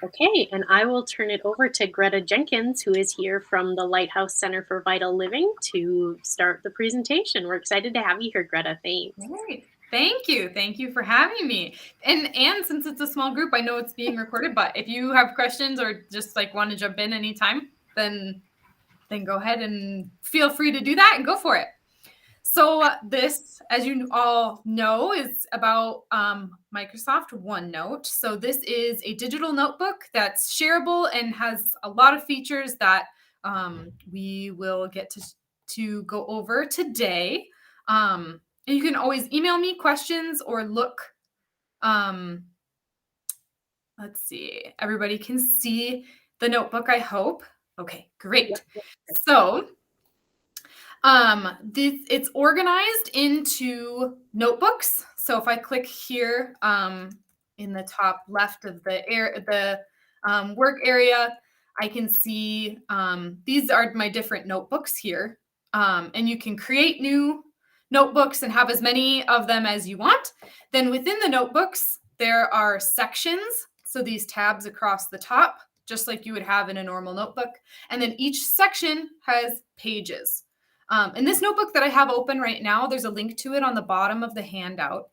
Okay, and I will turn it over to Greta Jenkins, who is here from the Lighthouse Center for Vital Living, to start the presentation. We're excited to have you here, Greta. Thanks. Great. Thank you. Thank you for having me. And since it's a small group, I know it's being recorded, but if you have questions or just like want to jump in anytime, then go ahead and feel free to do that and go for it. So this, as you all know, is about Microsoft OneNote. So this is a digital notebook that's shareable and has a lot of features that we will get to go over today. And you can always email me questions or look. Let's see. Everybody can see the notebook, I hope. Okay, great. Yep. So it's organized into notebooks. So if I click here in the top left of the work area, I can see these are my different notebooks here. And you can create new notebooks and have as many of them as you want. Then within the notebooks, there are sections. So these tabs across the top, just like you would have in a normal notebook. And then each section has pages. In this notebook that I have open right now, there's a link to it on the bottom of the handout.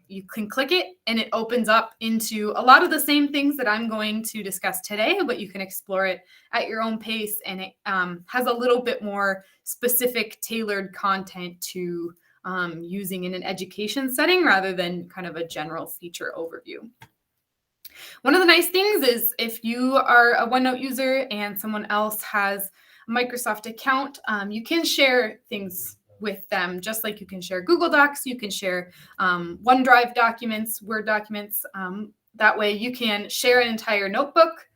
You can click it and it opens up into a lot of the same things that I'm going to discuss today, but you can explore it at your own pace, and it has a little bit more specific tailored content to using in an education setting rather than kind of a general feature overview. One of the nice things is if you are a OneNote user and someone else has a Microsoft account, you can share things with them, just like you can share Google Docs, you can share OneDrive documents, Word documents. That way you can share an entire notebook.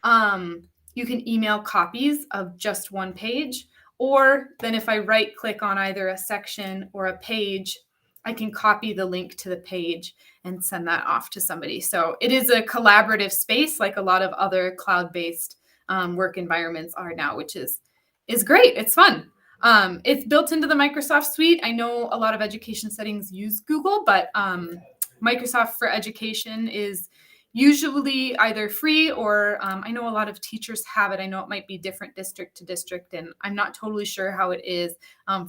You can email copies of just one page, or then if I right click on either a section or a page, I can copy the link to the page and send that off to somebody. So it is a collaborative space like a lot of other cloud-based work environments are now, which is great. It's fun. It's built into the Microsoft suite. I know a lot of education settings use Google, but Microsoft for Education is usually either free or I know a lot of teachers have it. I know it might be different district to district, and I'm not totally sure how it is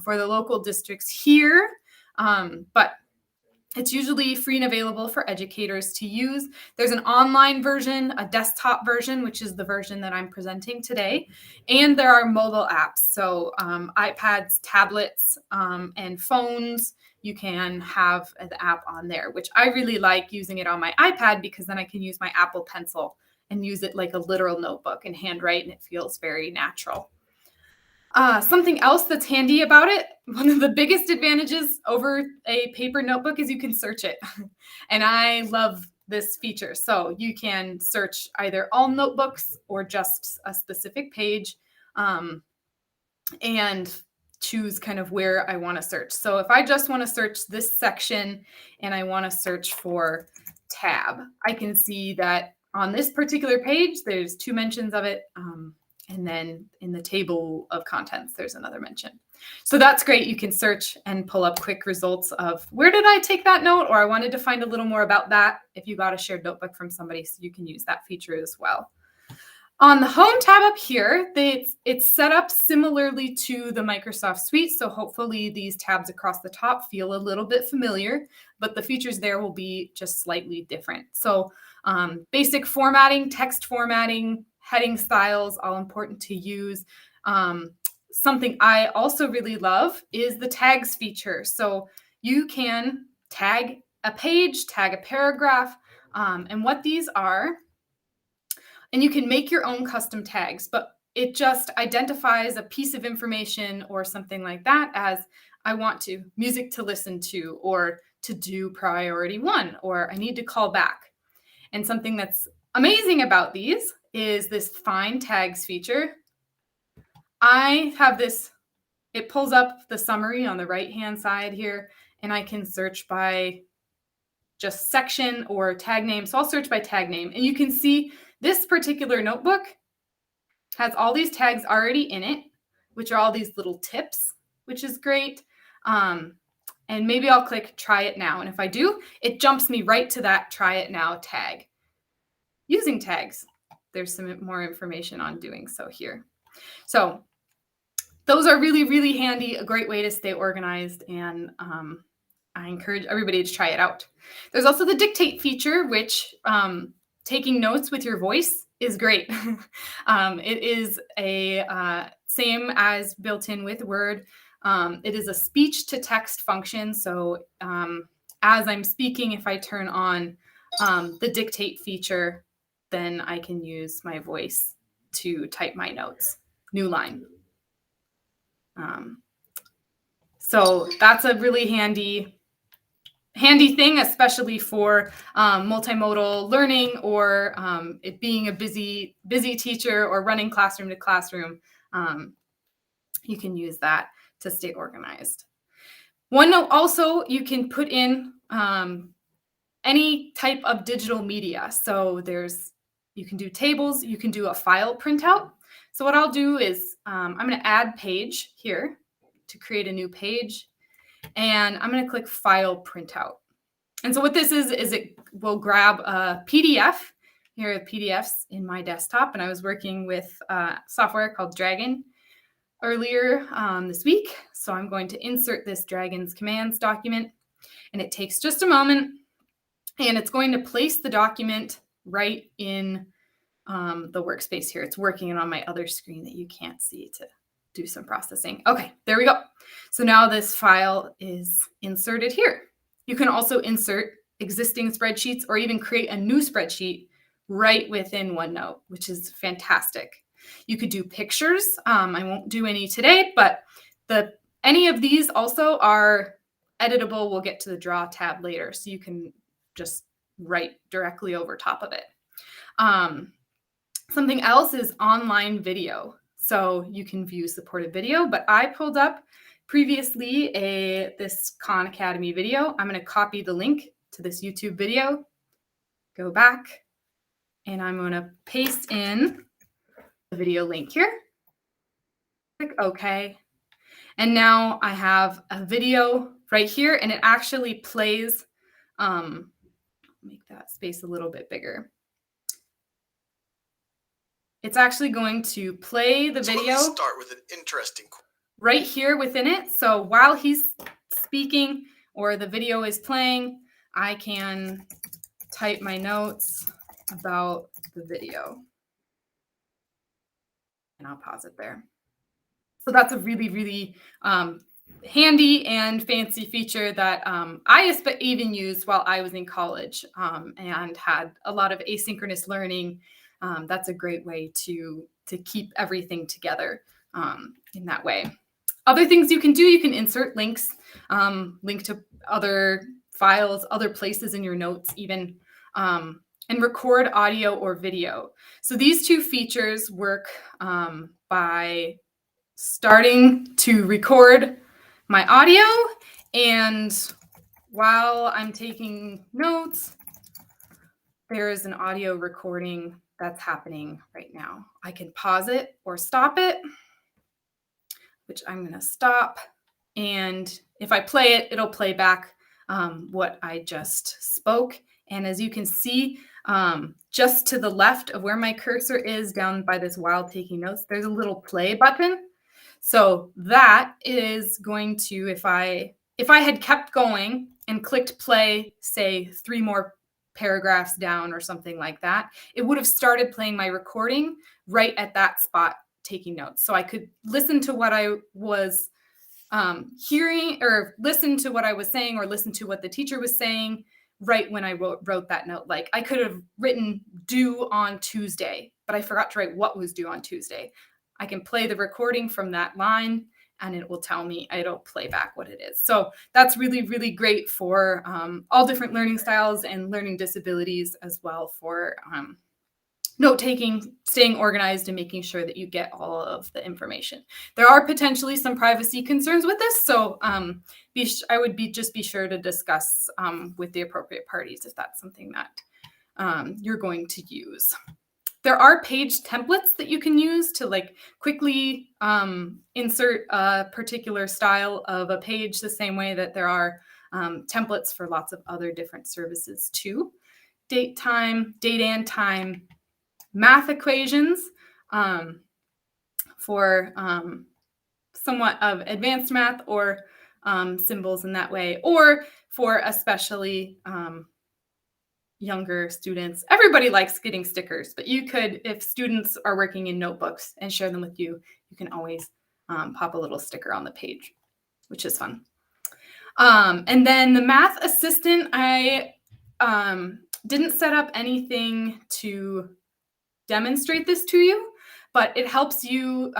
for the local districts here. But it's usually free and available for educators to use. There's an online version, a desktop version, which is the version that I'm presenting today. And there are mobile apps. So iPads, tablets, and phones, you can have the app on there, which I really like using it on my iPad because then I can use my Apple Pencil and use it like a literal notebook and handwrite, and it feels very natural. Something else that's handy about it, one of the biggest advantages over a paper notebook is you can search it. And I love this feature. So you can search either all notebooks or just a specific page and choose kind of where I want to search. So if I just want to search this section and I want to search for tab, I can see that on this particular page, there's 2 mentions of it. And then in the table of contents, there's another mention. So that's great. You can search and pull up quick results of where did I take that note, or I wanted to find a little more about that if you got a shared notebook from somebody, so you can use that feature as well. On the home tab up here, it's set up similarly to the Microsoft suite. So hopefully these tabs across the top feel a little bit familiar, but the features there will be just slightly different. So basic formatting, text formatting, heading styles, all important to use. Something I also really love is the tags feature. So you can tag a page, tag a paragraph, and what these are, and you can make your own custom tags, but it just identifies a piece of information or something like that as I want to music to listen to, or to do priority 1, or I need to call back. And something that's amazing about these is this find tags feature. I have this, it pulls up the summary on the right-hand side here, and I can search by just section or tag name. So I'll search by tag name, and you can see this particular notebook has all these tags already in it, which are all these little tips, which is great. And maybe I'll click try it now. And if I do, it jumps me right to that try it now tag. using tags. There's some more information on doing so here. So those are really, really handy, a great way to stay organized, and I encourage everybody to try it out. There's also the dictate feature, which taking notes with your voice is great. It is a same as built in with Word. It is a speech to text function. So as I'm speaking, if I turn on the dictate feature, then I can use my voice to type my notes. New line. So that's a really handy thing, especially for multimodal learning, or it being a busy teacher or running classroom to classroom. You can use that to stay organized. OneNote also, you can put in any type of digital media. So you can do tables, you can do a file printout. So what I'll do is I'm going to add page here to create a new page, and I'm going to click file printout. And so what this is it will grab a PDF. Here are PDFs in my desktop, and I was working with software called Dragon earlier this week. So I'm going to insert this Dragon's commands document, and it takes just a moment, and it's going to place the document right in the workspace here. It's working on my other screen that you can't see to do some processing. Okay, there we go. So now this file is inserted here. You can also insert existing spreadsheets or even create a new spreadsheet right within OneNote, which is fantastic. You could do pictures. I won't do any today, but any of these also are editable. We'll get to the draw tab later, so you can just write directly over top of it. Something else is online video. So you can view supported video, but I pulled up previously this Khan Academy video. I'm going to copy the link to this YouTube video, go back, and I'm going to paste in the video link here. Click OK. And now I have a video right here, and it actually plays. Make that space a little bit bigger. It's actually going to play the video. Let me start with an interesting right here within it. So while he's speaking or the video is playing, I can type my notes about the video. And I'll pause it there. So that's a really, really handy and fancy feature that I even used while I was in college and had a lot of asynchronous learning. That's a great way to keep everything together in that way. Other things you can do, you can insert links, link to other files, other places in your notes even, and record audio or video. So these two features work by starting to record my audio, and while I'm taking notes, there is an audio recording that's happening right now. I can pause it or stop it, which I'm going to stop. And if I play it, it'll play back what I just spoke. And as you can see, just to the left of where my cursor is down by this while taking notes, there's a little play button. So that is going to, if I had kept going and clicked play, say 3 more paragraphs down or something like that, it would have started playing my recording right at that spot taking notes. So I could listen to what I was hearing, or listen to what I was saying, or listen to what the teacher was saying right when I wrote that note. Like I could have written due on Tuesday, but I forgot to write what was due on Tuesday. I can play the recording from that line and it will tell me, it'll play back what it is. So that's really, really great for all different learning styles and learning disabilities, as well for note-taking, staying organized, and making sure that you get all of the information. There are potentially some privacy concerns with this, so I would just be sure to discuss with the appropriate parties if that's something that you're going to use. There are page templates that you can use to like quickly insert a particular style of a page, the same way that there are templates for lots of other different services too. date and time, math equations for somewhat of advanced math or symbols in that way, or for especially younger students. Everybody likes getting stickers, but you could, if students are working in notebooks and share them with you, you can always pop a little sticker on the page, which is fun. And then the math assistant, I didn't set up anything to demonstrate this to you, but it helps you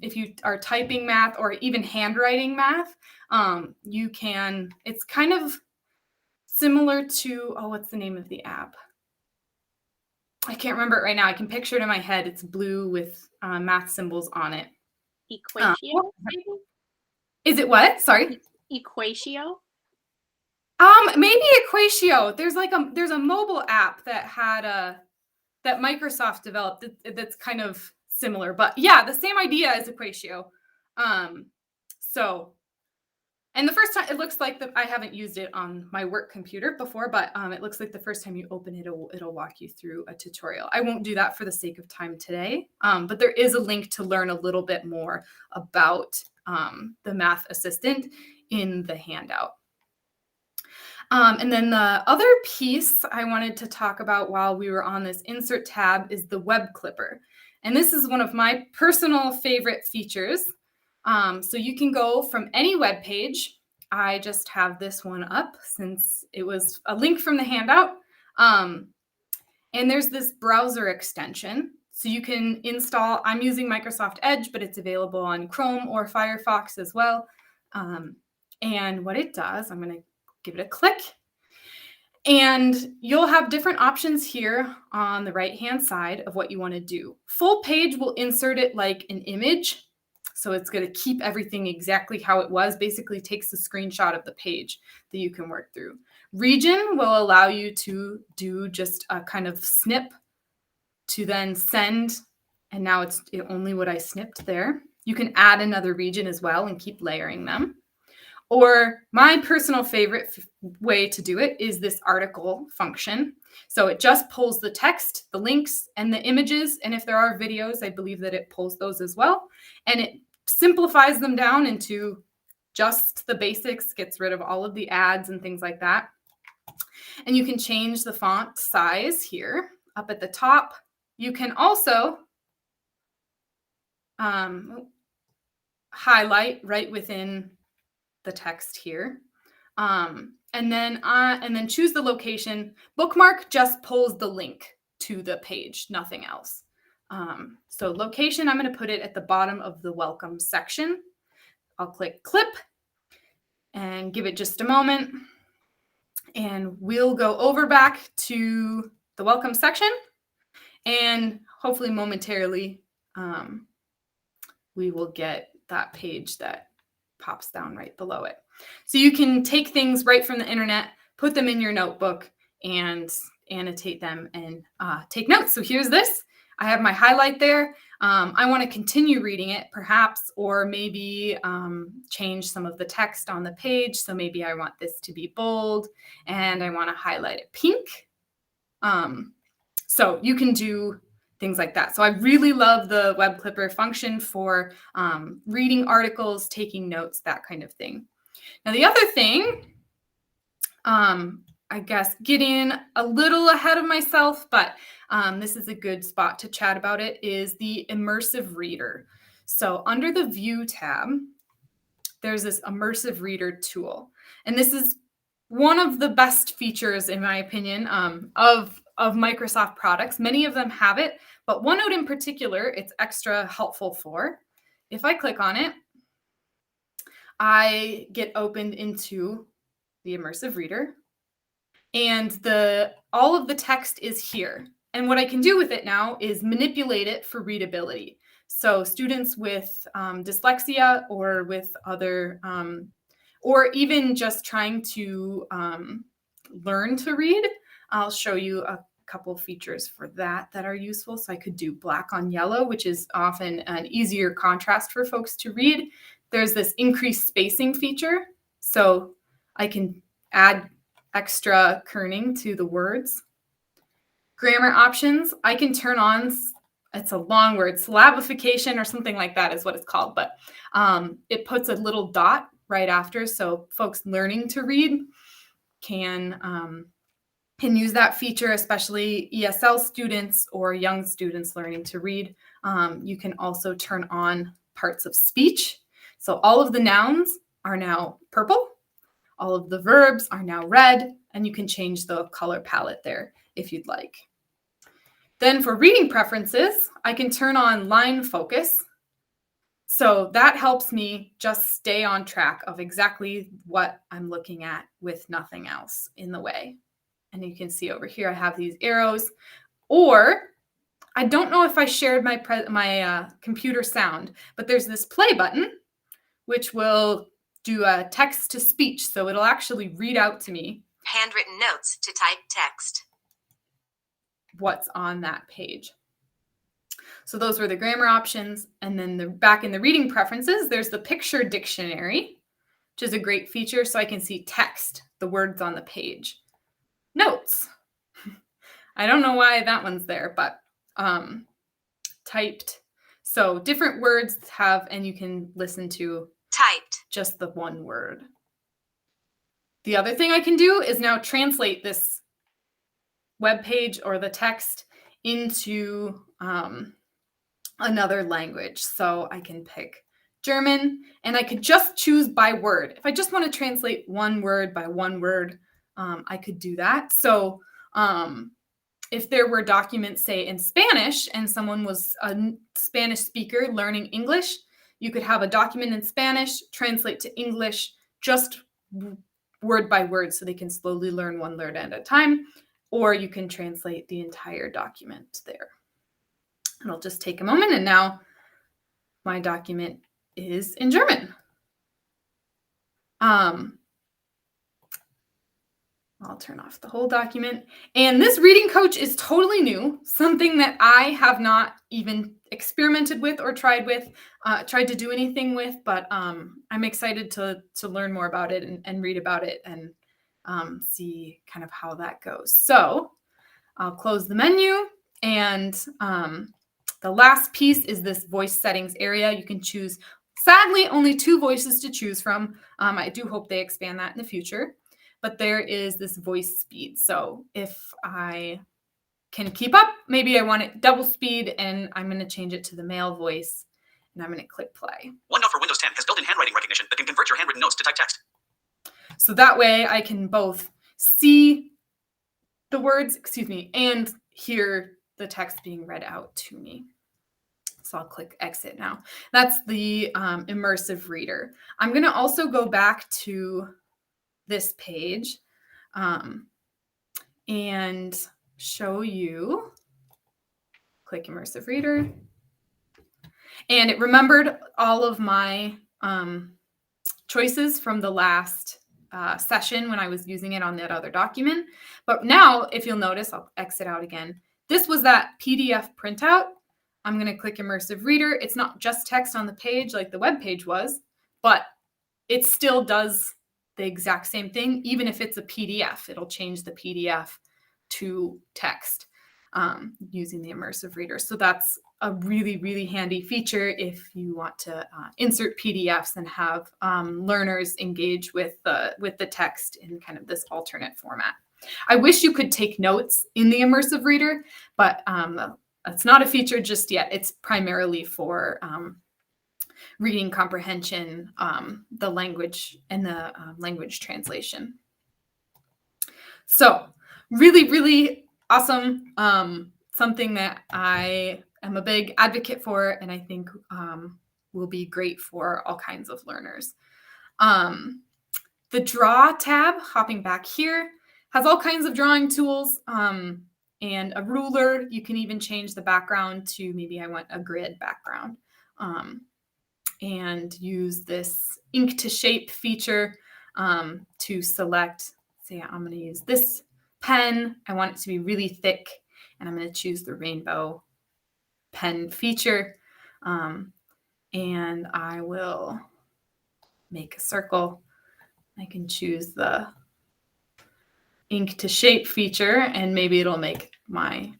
if you are typing math or even handwriting math. You can, it's kind of similar to, oh, what's the name of the app? I can't remember it right now. I can picture it in my head. It's blue with math symbols on it. Equatio, maybe? Is it what? Sorry. Equatio? Maybe Equatio. There's a mobile app that had that Microsoft developed that's kind of similar, but yeah, the same idea as Equatio. And the first time, it looks like I haven't used it on my work computer before, but it looks like the first time you open it, it'll walk you through a tutorial. I won't do that for the sake of time today, but there is a link to learn a little bit more about the Math Assistant in the handout. And then the other piece I wanted to talk about while we were on this insert tab is the web clipper. And this is one of my personal favorite features. So you can go from any web page. I just have this one up since it was a link from the handout. And there's this browser extension. So you can install, I'm using Microsoft Edge, but it's available on Chrome or Firefox as well. And what it does, I'm going to give it a click. And you'll have different options here on the right-hand side of what you want to do. Full page will insert it like an image. So it's going to keep everything exactly how it was, basically takes a screenshot of the page that you can work through. Region will allow you to do just a kind of snip to then send. And now it's only what I snipped there. You can add another region as well and keep layering them. Or my personal favorite way to do it is this article function. So it just pulls the text, the links, and the images. And if there are videos, I believe that it pulls those as well. And it simplifies them down into just the basics, gets rid of all of the ads and things like that. And you can change the font size here up at the top. You can also highlight right within the text here. And then choose the location. Bookmark just pulls the link to the page, nothing else. So location, I'm going to put it at the bottom of the welcome section. I'll click clip and give it just a moment. And we'll go over back to the welcome section. And hopefully momentarily, we will get that page that pops down right below it. So you can take things right from the internet, put them in your notebook, and annotate them and take notes. So here's this. I have my highlight there. I want to continue reading it, perhaps, or maybe change some of the text on the page. So maybe I want this to be bold, and I want to highlight it pink. So you can do things like that. So I really love the web clipper function for reading articles, taking notes, that kind of thing. Now, the other thing, I guess getting a little ahead of myself, but this is a good spot to chat about it, is the immersive reader. So under the View tab, there's this immersive reader tool. And this is one of the best features, in my opinion, of Microsoft products. Many of them have it, but OneNote in particular, it's extra helpful for. If I click on it, I get opened into the immersive reader, and all of the text is here. And what I can do with it now is manipulate it for readability. So students with dyslexia or with other, or even just trying to learn to read, I'll show you a couple features for that are useful. So I could do black on yellow, which is often an easier contrast for folks to read. There's this increased spacing feature. So I can add extra kerning to the words. grammar options, I can turn on, it's a long word, syllabification or something like that is what it's called, but it puts a little dot right after, so folks learning to read can use that feature, especially ESL students or young students learning to read. You can also turn on parts of speech. So all of the nouns are now purple. All of the verbs are now red, and you can change the color palette there if you'd like. Then for reading preferences, I can turn on line focus. So that helps me just stay on track of exactly what I'm looking at with nothing else in the way. And you can see over here, I have these arrows. Or I don't know if I shared my computer sound, but there's this play button, which will do a text to speech. So it'll actually read out to me handwritten notes to type text. What's on that page. So those were the grammar options. And then back in the reading preferences, there's the picture dictionary, which is a great feature. So I can see text, the words on the page. Notes. I don't know why that one's there, but typed. So different words have, and you can listen to typed just the one word. The other thing I can do is now translate this web page or the text into another language. So I can pick German, and I could just choose by word. If I just want to translate one word by one word, I could do that. So if there were documents, say, in Spanish, and someone was a Spanish speaker learning English, you could have a document in Spanish, translate to English, just word by word, so they can slowly learn one word at a time, or you can translate the entire document there. It'll just take a moment, and now my document is in German. I'll turn off the whole document. And this reading coach is totally new, something that I have not even experimented with or tried to do anything with, but I'm excited to learn more about it and read about it and see kind of how that goes. So I'll close the menu, and the last piece is this voice settings area. You can choose, sadly, only 2 voices to choose from. I do hope they expand that in the future. But there is this voice speed. So if I can keep up, maybe I want it double speed, and I'm going to change it to the male voice, and I'm going to click play. OneNote for Windows 10 has built-in handwriting recognition that can convert your handwritten notes to typed text. So that way I can both see the words, and hear the text being read out to me. So I'll click exit now. That's the immersive reader. I'm going to also go back to this page and show you, click immersive reader, and it remembered all of my choices from the last session when I was using it on that other document. But now, if you'll notice, I'll exit out again. This was that PDF printout. I'm going to click immersive reader. It's not just text on the page like the web page was, but it still does the exact same thing. Even if it's a PDF, it'll change the PDF to text using the immersive reader. So that's a really, really handy feature if you want to insert PDFs and have learners engage with the text in kind of this alternate format. I wish you could take notes in the immersive reader, but that's not a feature just yet. It's primarily for reading comprehension, the language, and the language translation. So really, really awesome. Something that I am a big advocate for, and I think will be great for all kinds of learners. The Draw tab, hopping back here, has all kinds of drawing tools and a ruler. You can even change the background to, maybe I want a grid background. And use this ink to shape feature to select, say I'm going to use this pen. I want it to be really thick, and I'm going to choose the rainbow pen feature. And I will make a circle. I can choose the ink to shape feature, and maybe it'll make my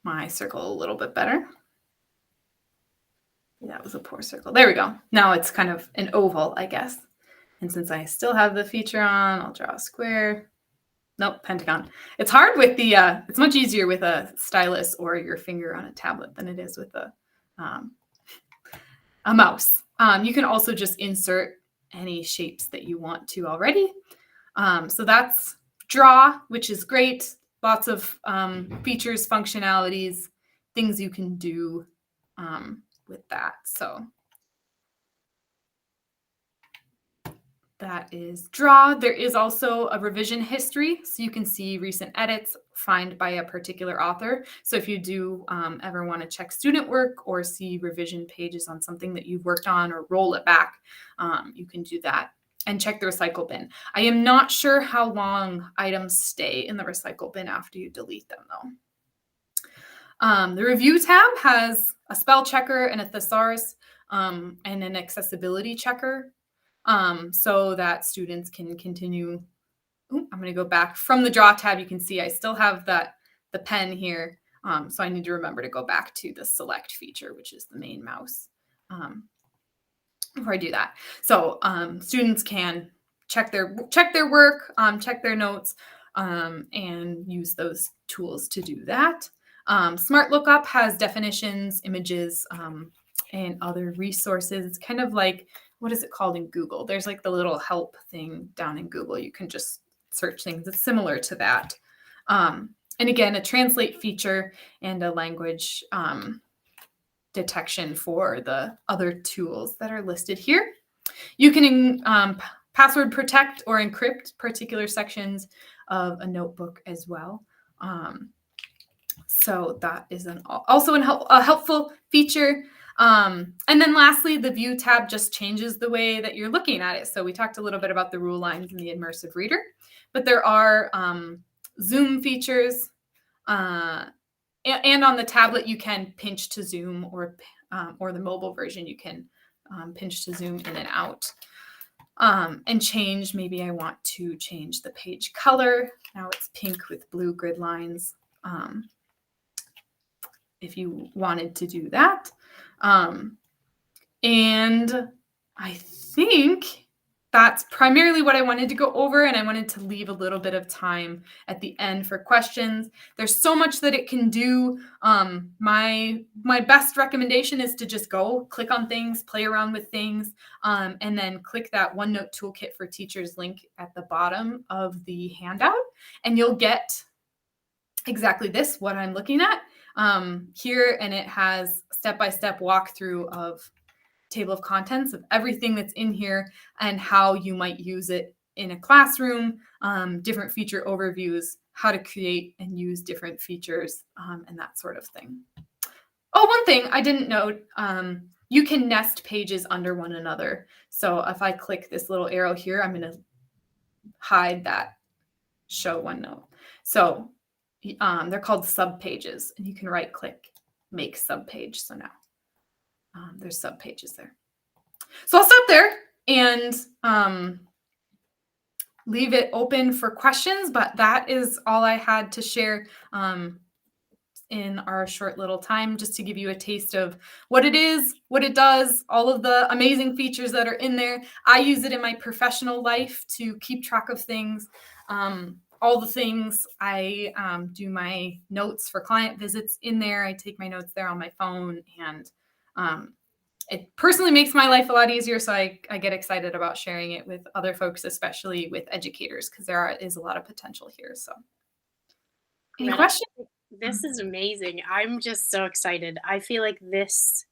my circle a little bit better. That was a poor circle. There we go. Now it's kind of an oval, I guess. And since I still have the feature on, I'll draw a square. Nope, pentagon. It's hard with the, it's much easier with a stylus or your finger on a tablet than it is with a mouse. You can also just insert any shapes that you want to already. So that's draw, which is great. Lots of features, functionalities, things you can do with that. So that is draw. There is also a revision history, so you can see recent edits, find by a particular author. So if you do ever want to check student work or see revision pages on something that you've worked on or roll it back, you can do that. And check the recycle bin. I am not sure how long items stay in the recycle bin after you delete them, though. The review tab has a spell checker and a thesaurus and an accessibility checker, so that students can continue. Ooh, I'm going to go back from the draw tab. You can see I still have the pen here, so I need to remember to go back to the select feature, which is the main mouse. Before I do that, so students can check their work, check their notes, and use those tools to do that. Smart Lookup has definitions, images, and other resources. It's kind of like, what is it called in Google? There's like the little help thing down in Google. You can just search things. It's similar to that. And again, a translate feature and a language detection for the other tools that are listed here. You can password protect or encrypt particular sections of a notebook as well. So that is also a helpful feature. And then lastly, the view tab just changes the way that you're looking at it. So we talked a little bit about the rule lines and the immersive reader, but there are zoom features. And on the tablet, you can pinch to zoom, or the mobile version, you can pinch to zoom in and out. And change, maybe I want to change the page color. Now it's pink with blue grid lines. If you wanted to do that. And I think that's primarily what I wanted to go over, and I wanted to leave a little bit of time at the end for questions. There's so much that it can do. My best recommendation is to just go click on things, play around with things, and then click that OneNote Toolkit for Teachers link at the bottom of the handout, and you'll get exactly this, what I'm looking at here, and it has step-by-step walkthrough of table of contents of everything that's in here and how you might use it in a classroom, different feature overviews, how to create and use different features, and that sort of thing. Oh, one thing I didn't note, you can nest pages under one another. So if I click this little arrow here, I'm going to hide that show OneNote. So they're called subpages, and you can right click, make subpage. So now there's subpages there. So I'll stop there and leave it open for questions, but that is all I had to share in our short little time, just to give you a taste of what it is, what it does, all of the amazing features that are in there. I use it in my professional life to keep track of things. All the things I do my notes for client visits in there. I take my notes there on my phone, and it personally makes my life a lot easier. So I get excited about sharing it with other folks, especially with educators, because there is a lot of potential here. So any questions? This is amazing. I'm just so excited. I feel like this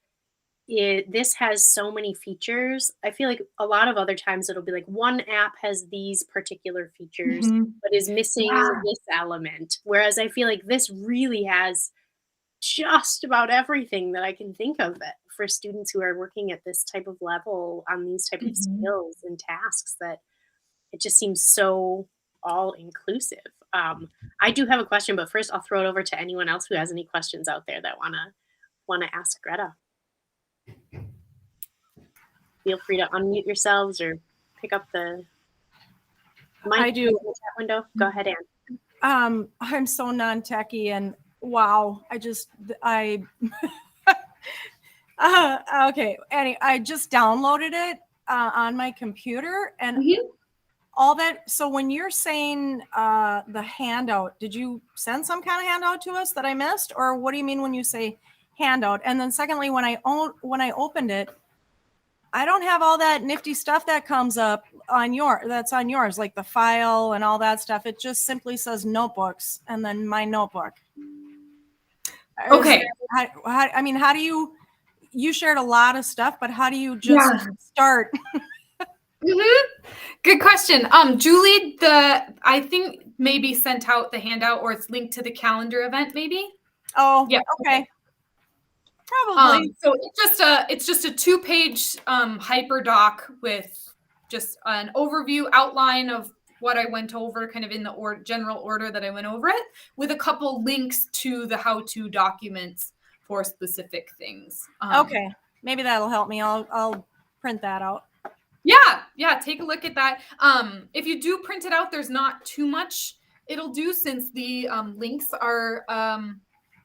has so many features. I feel like a lot of other times it'll be like one app has these particular features, but is missing this element. Whereas I feel like this really has just about everything that I can think of it for students who are working at this type of level on these type of skills and tasks, that it just seems so all inclusive. I do have a question, but first I'll throw it over to anyone else who has any questions out there that wanna ask Greta. Feel free to unmute yourselves or pick up the mic I do. in the chat window? Go ahead, Ann. I'm so non-techie, and wow, okay. I just downloaded it on my computer, and all that. So when you're saying the handout, did you send some kind of handout to us that I missed, or what do you mean when you say handout? And then secondly, when I opened it, I don't have all that nifty stuff that comes up that's on yours, like the file and all that stuff. It just simply says notebooks and then my notebook. Okay. How do you shared a lot of stuff, but how do you just start? Good question. Julie, I think maybe sent out the handout, or it's linked to the calendar event, maybe. Oh, yeah. Okay. Probably. So it's just a 2-page hyperdoc with just an overview outline of what I went over, kind of in the general order that I went over it, with a couple links to the how-to documents for specific things. Okay, maybe that'll help me. I'll print that out. Yeah, take a look at that. If you do print it out, there's not too much it'll do, since the links are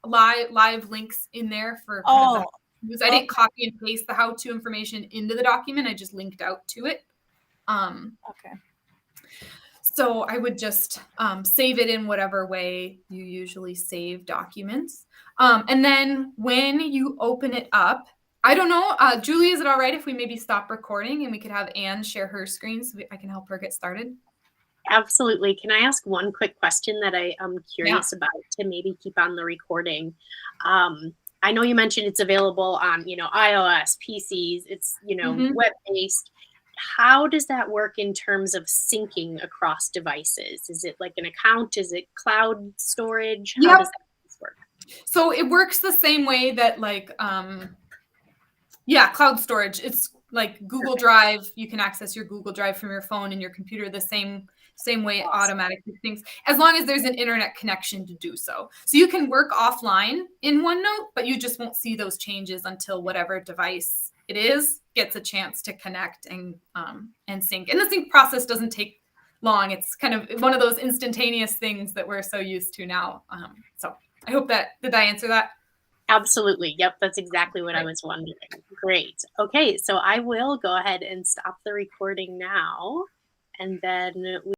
live links in there for kind of the, I didn't copy and paste the how-to information into the document. I just linked out to it. Okay. So I would just save it in whatever way you usually save documents. And then when you open it up, I don't know, Julie, is it all right if we maybe stop recording and we could have Anne share her screen so I can help her get started? Absolutely. Can I ask one quick question that I am curious about to maybe keep on the recording? I know you mentioned it's available on, iOS, PCs, it's, web-based. How does that work in terms of syncing across devices? Is it like an account? Is it cloud storage? How does that work? So it works the same way that cloud storage. It's like Google Drive. You can access your Google Drive from your phone and your computer the same way it automatically syncs, as long as there's an internet connection to do so. So you can work offline in OneNote, but you just won't see those changes until whatever device it is gets a chance to connect and sync. And the sync process doesn't take long. It's kind of one of those instantaneous things that we're so used to now. So I hope did I answer that? Absolutely. Yep. That's exactly what I was wondering. Great. Okay. So I will go ahead and stop the recording now, and then we